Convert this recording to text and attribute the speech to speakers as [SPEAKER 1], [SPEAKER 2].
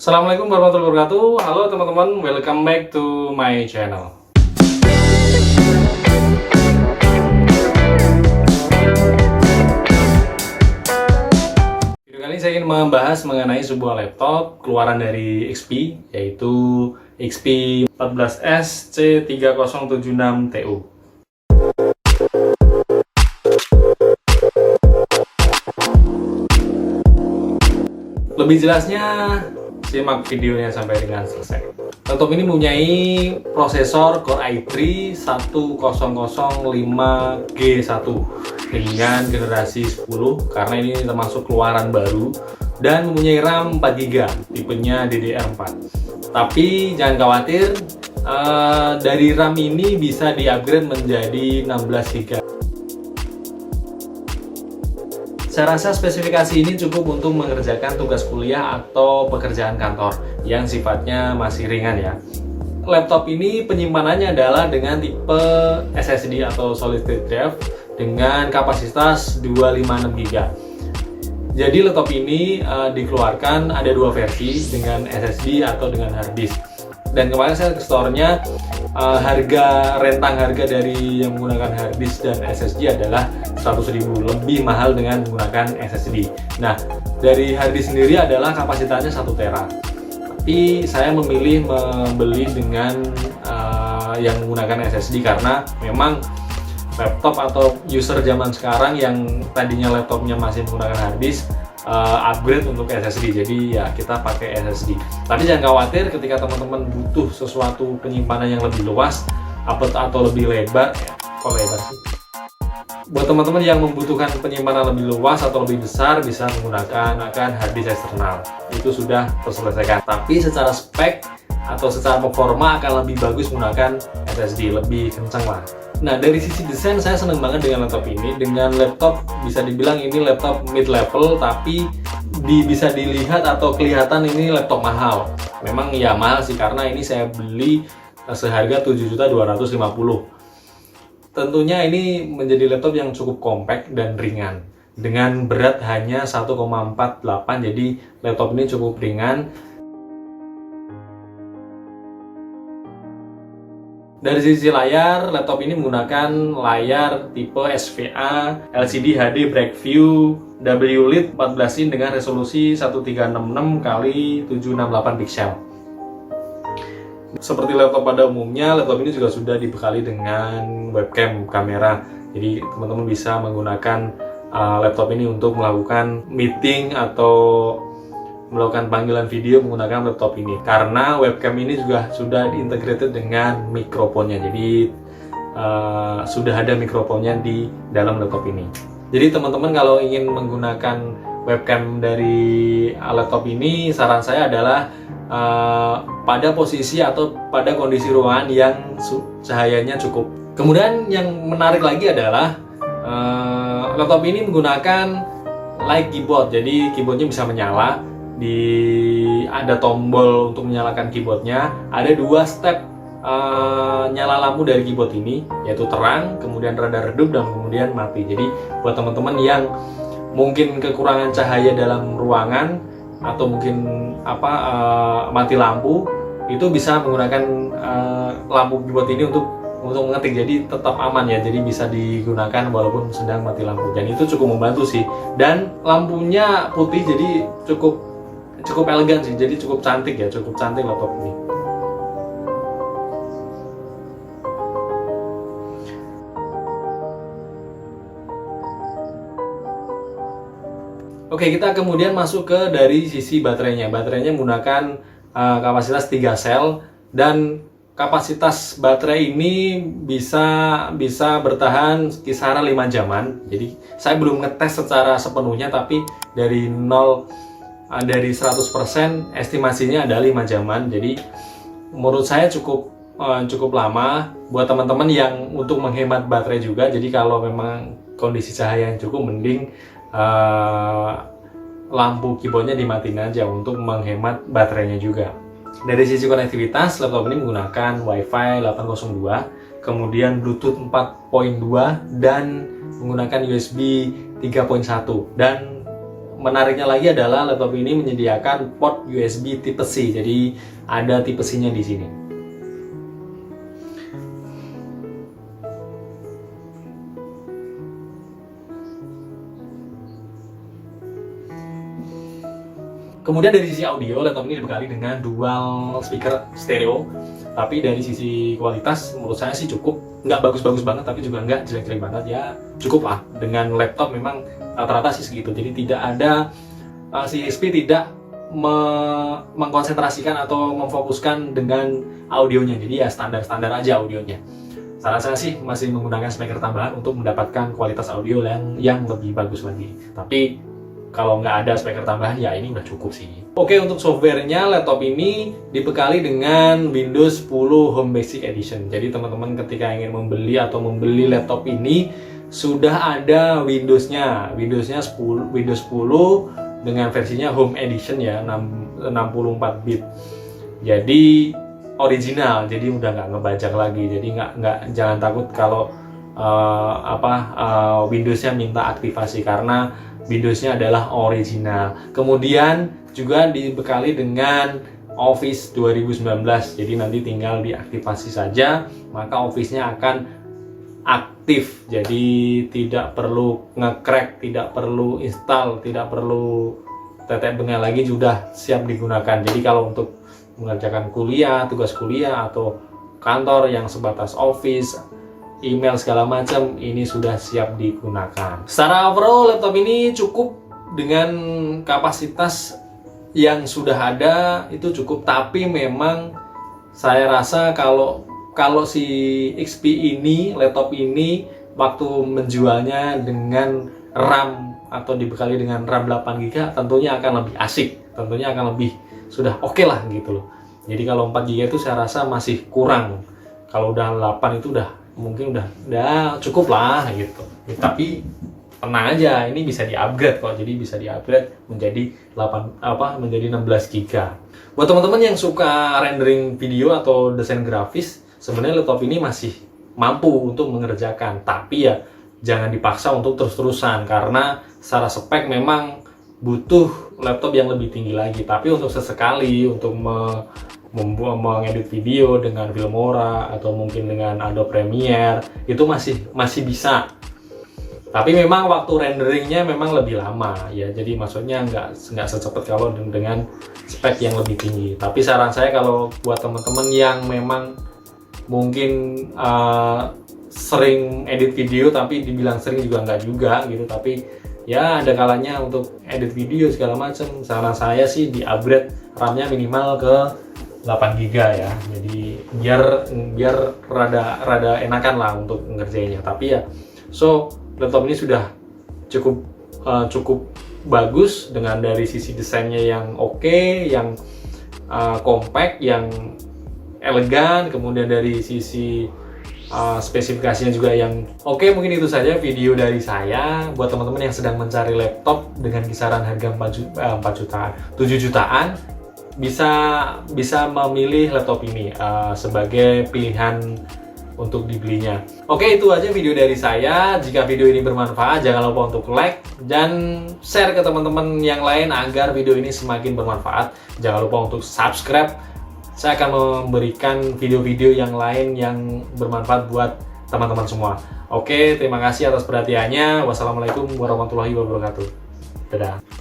[SPEAKER 1] Assalamualaikum warahmatullahi wabarakatuh. Halo teman-teman, welcome back to my channel. Video kali ini saya ingin membahas mengenai sebuah laptop keluaran dari XP, yaitu XP 14S C3076 TU. Lebih jelasnya, simak videonya sampai dengan selesai. Laptop ini mempunyai prosesor Core i3 1005G1 dengan generasi 10 karena ini termasuk keluaran baru, dan mempunyai RAM 4GB tipenya DDR4. Tapi jangan khawatir, dari RAM ini bisa di-upgrade menjadi 16GB. Saya rasa spesifikasi ini cukup untuk mengerjakan tugas kuliah atau pekerjaan kantor yang sifatnya masih ringan ya. Laptop ini penyimpanannya adalah dengan tipe SSD atau Solid State Drive dengan kapasitas 256GB. Jadi laptop ini dikeluarkan ada dua versi, dengan SSD atau dengan hard disk. Dan kemarin saya ke store-nya, rentang harga dari yang menggunakan hard disk dan SSD adalah 100.000, lebih mahal dengan menggunakan SSD. Nah, dari hard disk sendiri adalah kapasitasnya 1 tera. Tapi saya memilih membeli dengan yang menggunakan SSD karena memang laptop atau user zaman sekarang yang tadinya laptopnya masih menggunakan hard disk, upgrade untuk SSD, jadi ya kita pakai SSD. Tapi jangan khawatir ketika teman-teman butuh sesuatu penyimpanan yang lebih luas atau lebih lebar, kok lebar sih? Buat teman-teman yang membutuhkan penyimpanan lebih luas atau lebih besar, bisa menggunakan hard disk eksternal. Itu sudah terselesaikan. Tapi secara spek atau secara performa akan lebih bagus menggunakan SSD, lebih kencang lah. Nah, dari sisi desain saya seneng banget dengan laptop ini. Dengan laptop bisa dibilang ini laptop mid level, tapi bisa dilihat atau kelihatan ini laptop mahal. Memang ya mahal sih, karena ini saya beli seharga 7.250.000. Tentunya ini menjadi laptop yang cukup compact dan ringan. Dengan berat hanya 1,48, jadi laptop ini cukup ringan. Dari sisi layar, laptop ini menggunakan layar tipe SVA LCD HD Breakview WLED 14 in dengan resolusi 1366x768 piksel. Seperti laptop pada umumnya, laptop ini juga sudah dibekali dengan webcam kamera. Jadi teman-teman bisa menggunakan laptop ini untuk melakukan meeting atau melakukan panggilan video menggunakan laptop ini, karena webcam ini juga sudah diintegrated dengan mikrofonnya. Jadi sudah ada mikrofonnya di dalam laptop ini. Jadi teman-teman kalau ingin menggunakan webcam dari laptop ini, saran saya adalah pada posisi atau pada kondisi ruangan yang cahayanya cukup. Kemudian yang menarik lagi adalah laptop ini menggunakan light keyboard, jadi keyboardnya bisa menyala. Ada tombol untuk menyalakan keyboardnya. Ada dua step nyala lampu dari keyboard ini, yaitu terang, kemudian rada redup, dan kemudian mati. Jadi buat teman-teman yang mungkin kekurangan cahaya dalam ruangan atau mungkin mati lampu, itu bisa menggunakan lampu keyboard ini untuk mengetik, jadi tetap aman ya. Jadi bisa digunakan walaupun sedang mati lampu, dan itu cukup membantu sih. Dan lampunya putih, jadi cukup elegan sih, jadi cukup cantik ya, cukup cantik laptop ini. Oke, kita kemudian masuk ke dari sisi baterainya. Baterainya menggunakan kapasitas 3 sel, dan kapasitas baterai ini bisa bertahan kisaran 5 jaman. Jadi saya belum ngetes secara sepenuhnya, tapi dari 100% estimasinya ada 5 jaman. Jadi menurut saya cukup lama buat teman-teman yang untuk menghemat baterai juga. Jadi kalau memang kondisi cahaya yang cukup, mending lampu keyboardnya dimatiin aja untuk menghemat baterainya juga. Dari sisi konektivitas, laptop ini menggunakan Wi-Fi 802, kemudian Bluetooth 4.2, dan menggunakan USB 3.1, dan menariknya lagi adalah laptop ini menyediakan port USB tipe C. Jadi ada tipe C-nya di sini. Kemudian dari sisi audio, laptop ini dibekali dengan dual speaker stereo. Tapi dari sisi kualitas, menurut saya sih cukup. Nggak bagus-bagus banget, tapi juga nggak jelek-jelek banget. Ya cukup lah. Dengan laptop memang rata-rata sih segitu. Jadi tidak ada, si HP tidak mengkonsentrasikan atau memfokuskan dengan audionya. Jadi ya standar-standar aja audionya. Saran saya sih masih menggunakan speaker tambahan untuk mendapatkan kualitas audio yang lebih bagus lagi. Tapi kalau nggak ada speaker tambahan, ya ini udah cukup sih. Oke, untuk softwarenya, laptop ini dibekali dengan Windows 10 Home Basic Edition. Jadi teman-teman ketika ingin membeli laptop ini, sudah ada Windows-nya 10, Windows 10 dengan versinya Home Edition ya, 64 bit. Jadi original, jadi udah nggak ngebajak lagi. Jadi jangan takut kalau Windows-nya minta aktivasi, karena Windows-nya adalah original. Kemudian juga dibekali dengan Office 2019. Jadi nanti tinggal diaktifasi saja, maka Office-nya akan aktif. Jadi tidak perlu nge-crack, tidak perlu install, tidak perlu tetek bengek lagi, sudah siap digunakan. Jadi kalau untuk mengerjakan kuliah, tugas kuliah atau kantor yang sebatas Office, email segala macam, ini sudah siap digunakan. Secara overall, laptop ini cukup dengan kapasitas yang sudah ada, itu cukup. Tapi memang saya rasa kalau si XP ini, laptop ini waktu menjualnya dengan RAM atau dibekali dengan RAM 8GB, tentunya akan lebih asik, tentunya akan lebih sudah oke lah gitu loh. Jadi kalau 4GB itu saya rasa masih kurang. Kalau udah 8 itu mungkin udah cukup lah gitu. Tapi tenang aja, ini bisa di-upgrade kok. Jadi bisa di-upgrade menjadi 16 GB. Buat teman-teman yang suka rendering video atau desain grafis, sebenarnya laptop ini masih mampu untuk mengerjakan. Tapi ya jangan dipaksa untuk terus-terusan, karena secara spek memang butuh laptop yang lebih tinggi lagi. Tapi untuk sesekali untuk mengedit video dengan Filmora atau mungkin dengan Adobe Premiere, itu masih bisa. Tapi memang waktu renderingnya memang lebih lama ya. Jadi maksudnya nggak secepat kalau dengan spek yang lebih tinggi. Tapi saran saya kalau buat teman-teman yang memang mungkin sering edit video, tapi dibilang sering juga nggak juga gitu, tapi ya ada kalanya untuk edit video segala macam, saran saya sih di-upgrade RAM-nya minimal ke 8GB ya. Jadi biar rada enakan lah untuk ngerjainnya. Tapi ya laptop ini sudah cukup bagus dengan dari sisi desainnya yang oke, yang compact, yang elegan, kemudian dari sisi spesifikasinya juga yang oke. Mungkin itu saja video dari saya buat teman-teman yang sedang mencari laptop dengan kisaran harga 4 jutaan, 7 jutaan, bisa memilih laptop ini sebagai pilihan untuk dibelinya. Oke, itu aja video dari saya. Jika video ini bermanfaat, jangan lupa untuk like dan share ke teman-teman yang lain agar video ini semakin bermanfaat. Jangan lupa untuk subscribe. Saya akan memberikan video-video yang lain yang bermanfaat buat teman-teman semua. Oke, terima kasih atas perhatiannya. Wassalamualaikum warahmatullahi wabarakatuh. Dadah.